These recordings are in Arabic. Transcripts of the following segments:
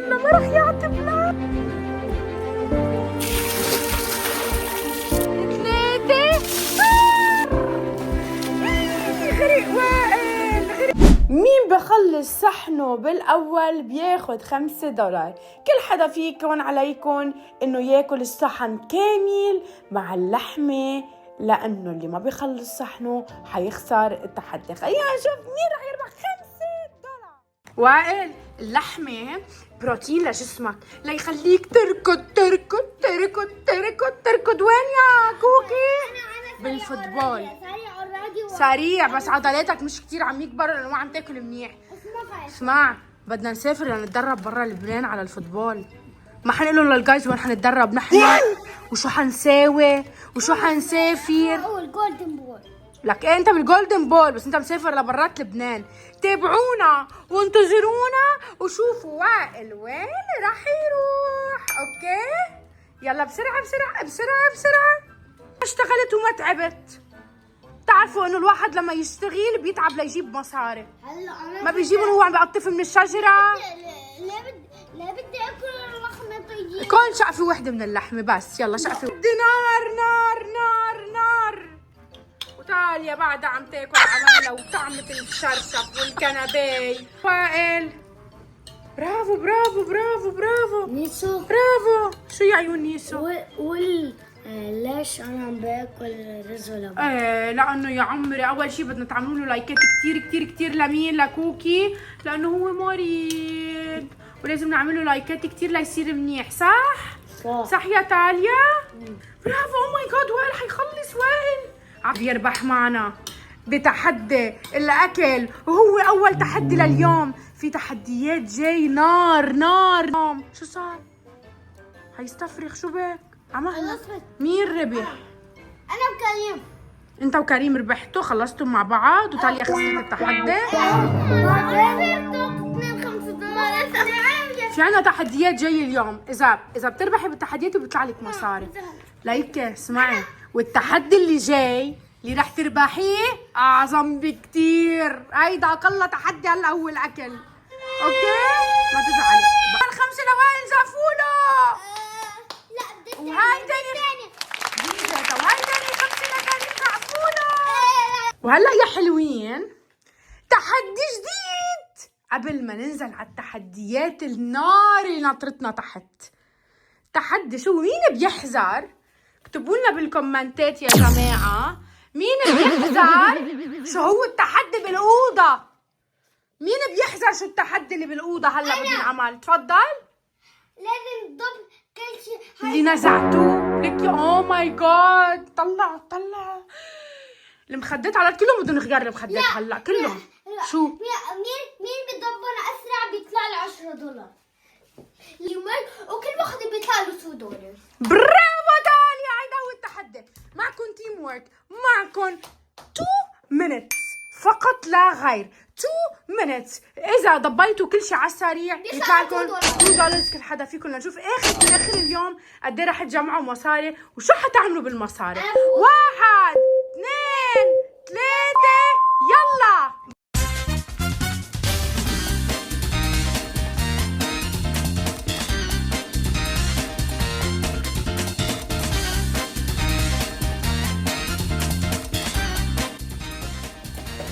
لانه ما رح يعطي بلا. 3 غرق وائل غرق. مين بخلص صحنه بالاول بياخد $5. كل حدا فيكن عليكن انه ياكل الصحن كامل مع اللحمه، لانه اللي ما بيخلص صحنه حيخسر التحدي. خلينا نشوف مين رح يربح $5. وائل، اللحمه بروتين لجسمك ليخليك تركض تركض تركض تركض تركض. وين يا كوكي؟ بالفوتبول سريع، بس عضلاتك مش كتير عم يكبروا لانه ما عم تاكل منيح. اسمع، بدنا نسافر لنتدرب برا لبنان على الفوتبول. ما حنقول لهم للجايز وين حنتدرب نحن وشو حنساوي وشو حنسافر. الجولدن بول. لك ايه انت بالجولدن بول، بس انت مسافر لبرات لبنان. تابعونا وانتظرونا وشوفوا وائل وين راح يروح. اوكي يلا بسرعه بسرعه بسرعه بسرعه. اشتغلت وما تعبت. تعرفوا انه الواحد لما يشتغل بيتعب ليجيب مصاري، ما بيجيبهم هو عم بيقطف من الشجره. لا بدي اكل اللحمه طيب. كون شقفه وحده من اللحمه بس. يلا شقفه. بدي نار نار نار نار. وتاليا بعدها عم تاكل عمالها وطعمة الشرشف والكنباي. وائل برافو برافو برافو برافو نيسو برافو. شو يا عيون نيسو؟ ليش انا عم باكل رز ولبن؟ ايه لانه يا عمري اول شيء بدنا تعملوا له لايكات كتير كتير كتير لمين؟ لكوكي، لانه هو مريض ولازم نعمل له لايكات كتير ليصير منيح. صح؟ صح يا تاليا؟ برافو. او ماي جاد، وائل حيخلص. وائل عم يربح معنا بتحدي الاكل، وهو اول تحدي لليوم. في تحديات جاي نار نار نار. شو صار؟ حيستفرغ. شو بك؟ عملنا مين ربح؟ انا وكريم. انت وكريم ربحتوا، خلصتوا مع بعض وتاليا خسرت التحدي. في عنا تحديات جاي اليوم. اذا بتربحي بالتحديات بيطلع لك مصاري. ليكي اسمعي، والتحدي اللي جاي اللي رح تربحيه اعظم بكتير. هيدا اقل تحدي هلا هو الاكل. اوكي ما تزعلي. ال5 لوائل زعفوله. لا بدي وهاي تاني وهاي تاني 5 لكريم زعفوله. وهلا يا حلوين تحدي جديد. قبل ما ننزل على التحديات النار اللي ناطرتنا تحت، تحدي شو؟ مين بيحذر؟ اكتبوا لنا بالكومنتات يا جماعه، مين بيحذر شو هو التحدي بالاوضه؟ مين بيحذر شو التحدي اللي بالاوضه هلا بده ينعمل؟ تفضل. لازم نضم كل شيء اللي نزعتوه لك. اوه ماي جاد، طلعوا المخدات على كلهم بدهم نغير المخدات هلا كلهم. شو؟ مين بيضبر اسرع بيطلع له $10 اليومين، وكل واحد بيطلع له $2. برافو تاليا، هيدا هو التحدي. معكم تيم وورك، معكم 2 minutes فقط لا غير. 2 minutes. اذا ضبيتوا كل شيء على السريع يطلع لكم $2 كل حدا فيكم. لنشوف اخر اليوم قد ايه رح تجمعوا مصاري وشو حتعملوا بالمصاري. 1 2 3 يلا.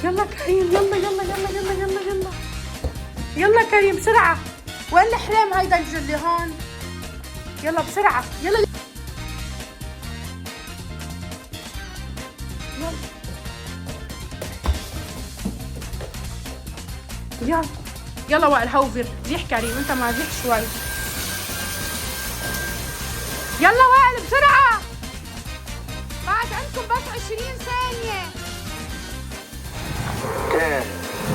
يلا كريم، يلا يلا يلا يلا يلا يلا يلا كريم بسرعة. وين الحرام هيدا الجلي هون؟ يلا بسرعة يلا يلا يلا. وائل هوفر ريح كريم، انت ما ريح شوي. يلا وائل بسرعة، بعد عندكم بس 20 ثانية. 10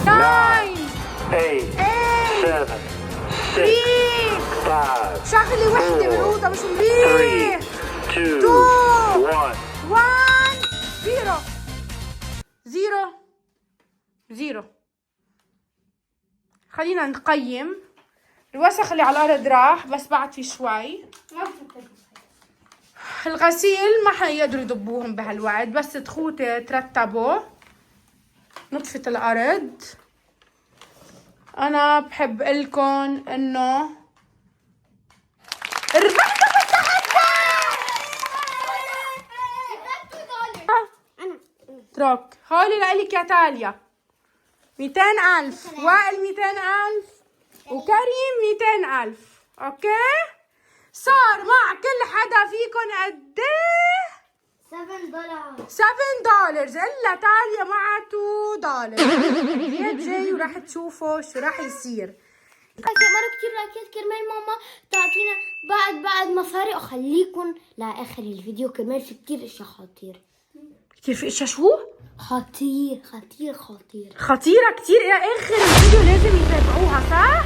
9 8 8 7 3 5 شغلة وحدة بالأوضة مش مريح. 2 2 1 1 0. خلينا نقيم. الوسخ اللي على الأرض راح، بس بعد في شوي. الغسيل ما حيقدروا يضبوهم بهالوقت، بس تخوتي ترتبوا. نطفت الأرض. أنا بحب لكم إنه ستروك. هولي لإلك يا تاليا 200,000. وائل 200,000 وكريم 200,000. اوكي صار مع كل حدا فيكم قد ايه؟ $7 الا تاليا معها $2. العيد جاي وراح تشوفوا شو راح يصير. مرة كتير لايكات كرمال ماما تعطينا بعد مصاري. وخليكم لاخر الفيديو كرمال في كتير اشياء خطير. كتير في اشياء شو؟ خطير. خطيرة كتير. الى اخر الفيديو لازم يتابعوها صح؟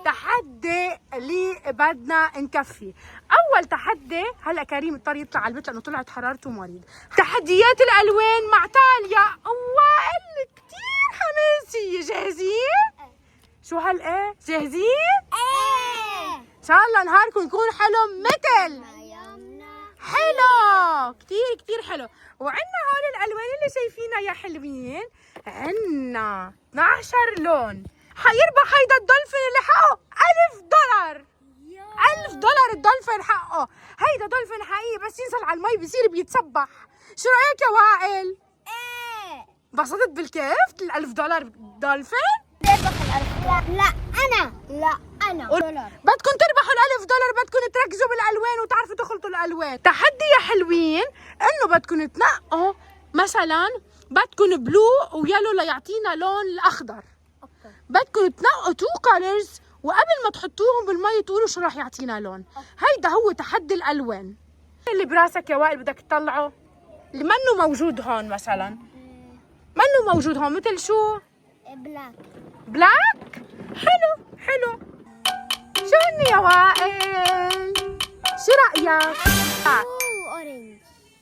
تحدي اللي بدنا نكفي. اول تحدي هلا كريم اضطر يطلع على البيت لانه طلعت حرارته مريض. تحديات الالوان مع تاليا ووائل كتير حماسيه. جاهزين؟ شو هالقى؟ جاهزين؟ ان شاء الله نهاركم يكون حلو مثل حلو كتير حلو. وعندنا هول الالوان اللي شايفينها يا حلوين. عندنا 12 لون. حيربح هيدا الدولفين اللي حقه $1000. $1000 الدولفين حقه. هيدا دولفين حقيقي بس ينزل على المي بصير بيتسبح. شو رايك يا وائل؟ انبسطت بالكيف $1000 دولفين؟ لا انا بدكم تربحوا $1000. بدكم تركزوا بالالوان وتعرفوا تخلطوا الالوان. تحدي يا حلوين انه بدكم تنقوا مثلا بدكم بلو ويلو ليعطينا لون الاخضر. بدكم تنقوا 2 كولرز وقبل ما تحطوهم بالمي تقولوا شو راح يعطينا لون. هيدا هو تحدي الالوان. اللي براسك يا وائل بدك تطلعه اللي منه موجود هون مثلا. منه موجود هون مثل شو؟ بلاك. حلو. شو هني يا وائل؟ شو رأيك؟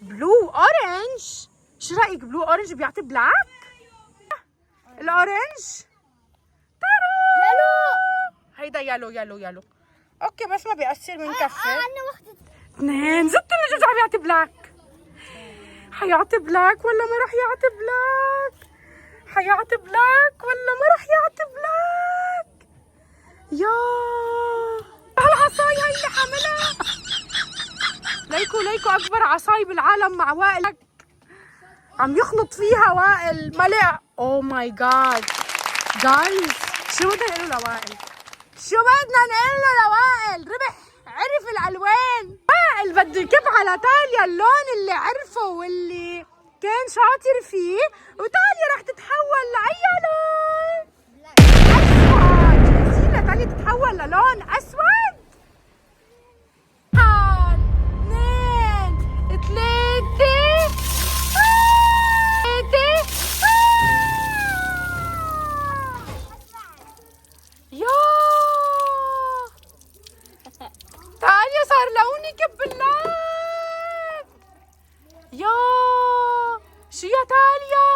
بلو اورنج. شو رأيك بلو اورنج بيعطي بلاك؟ الاورنج هيدا يالو. اوكي بس ما بيأثر من كفي. انا وحدة 2 زدت اللي عم يعطي بلاك. حيعطي بلاك ولا ما راح يعطي بلاك؟ حيعطي بلاك ولا ما راح يعطي بلاك؟ يا هالعصاي هاي اللي حاملها. ليكو اكبر عصاي بالعالم مع وائل. عم يخلط فيها وائل ملع. او ماي جاد جايز شو بدنا نقول لوائل؟ ربح عرف الالوان. وائل بده يكب على تاليا اللون اللي عرفه واللي كان شاطر فيه. وتاليا رح تتحول لأي لون؟ اسود. جاهزين لتاليا تتحول للون اسود؟ 1 2 3 تاليا صار لونك بالله. شو يا تاليا؟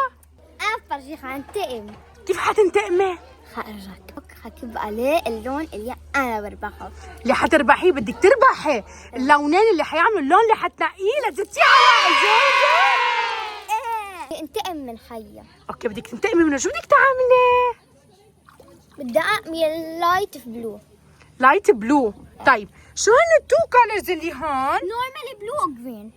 انا بفرجيك حنتقم. كيف حتنتقمي؟ خارجك حكب عليه اللون اللي انا بربحه. اللي حتربحيه بدك تربحي اللونين اللي حيعملوا اللون اللي حتنقيه لتزتيه على ايه انتقم من حية. اوكي بدك تنتقمي منه. شو بدك تعملي؟ بدي اعمل لايت بلو. لايت بلو. طيب شو هن التو كولرز اللي هون؟ نورمالي بلو او جرين.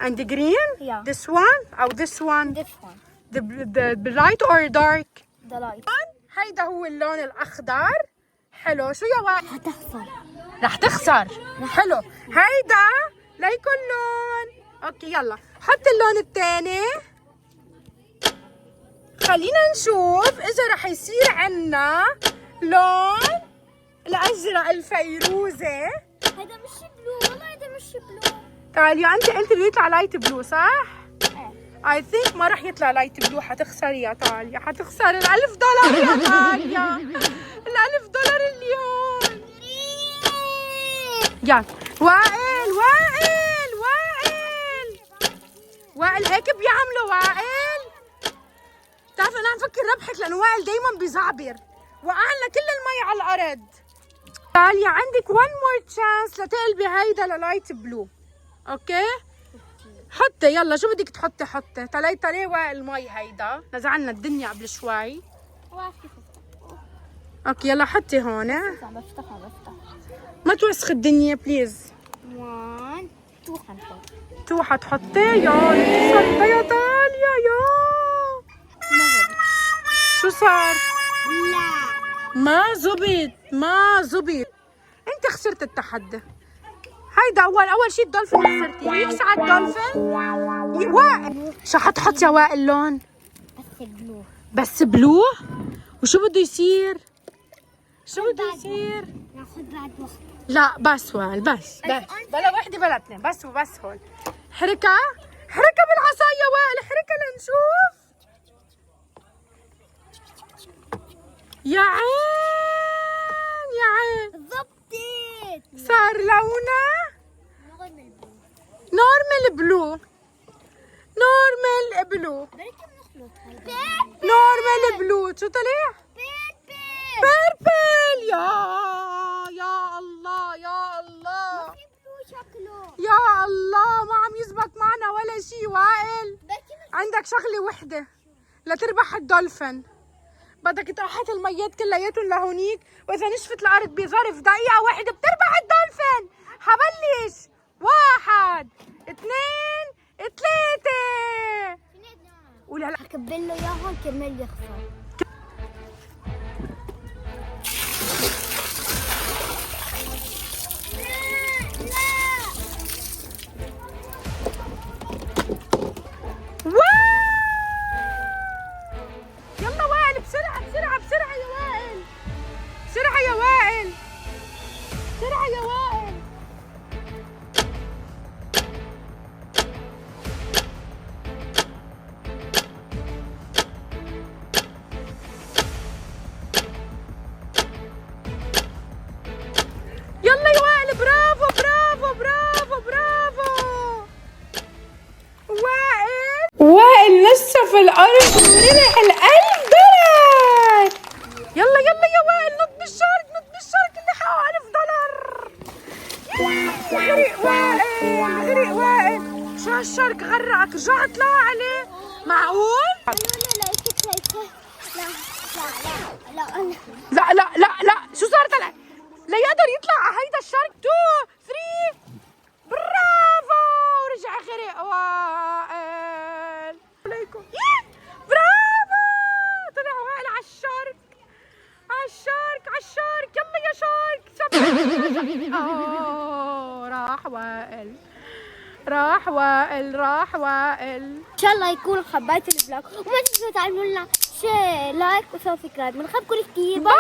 and green. Yeah. this one أو this one. This one. the light or dark. The light. هيدا هو اللون الأخضر. حلو. شو يا وائل؟ هتخسر. رح تخسر. حلو. هيدا ليكون لون. اوكي يلا حط اللون الثاني. خلينا نشوف إذا رح يصير عنا لون الأزرق الفيروزي. هيدا مش بلو والله. هيدا مش بلو. تاليا انت قلت بده يطلع لايت بلو صح؟ ايه. اي ثينك ما رح يطلع لايت بلو. حتخسري يا تاليا. حتخسري $1000 يا تاليا. $1000 اللي هون. يلا وائل هيك بيعملوا وائل. بتعرف انا عم فكر ربحك لانه وائل دايما بيزعبر. وقعنا كل المي على الارض. تاليا عندك 1 more chance لتقلبي هيدا للايت بلو. اوكي حطي يلا. شو بدك تحطي؟ حطي. طلعي وائل المي. هيدا نزعلنا الدنيا قبل شوي. اوكي يلا حطي هون. بفتح ما توسخ الدنيا بليز. 1 2 حنحط تو حتحطيها لتوصل يا داليا يا شو صار؟ ما زبط. انت خسرت التحدي. هيدا اول شيء الدولفين خسرتي. يكسي على الدولفين. وائل شو حتحط يا وائل لون؟ بس بلو. وشو بده يصير؟ ناخذ بعد وقت. لا بس وائل بس بلا وحده بلا اثنين بس هون. حركة بالعصاية وائل، حركة لنشوف. يا عين ضبطت. صار لونها نورمال بلو. نورمال بلو. شو طلع؟ بيربل. يا الله يا الله، ما عم يزبط معنا ولا شيء. وائل عندك شغلة وحدة لتربح الدولفين. بدك تروحي الميات كلياتهم لهونيك، واذا نشفت الارض بظرف دقيقة واحدة بتربح الدولفين. حبلش 1 2 3. قولي هلا. حكبل له اياهم كرمال يخسر. يلا وائل بسرعة يا وائل. بسرعة يا وائل. يلا يا وائل. برافو. وائل نشف الأرض وربح $1000. يلا يا وائل، نط بالشارك اللي حقه $1000. غرق وائل. شو هالشارك غرقك؟ رجع اطلع عليه. معقول؟ لا شو صار؟ طلع لا يقدر يطلع على هيدا الشارك. 2 3. برافو. رجع غرق وائل. عليكم. برافو. طلع وائل على الشارك. يلا يا شارك. راح وائل. ان شاء الله يكون حبيت الفلوج، وما تنسوا تعملوا لنا شير لايك وسبسكرايب. بنحبكم كثير. باي.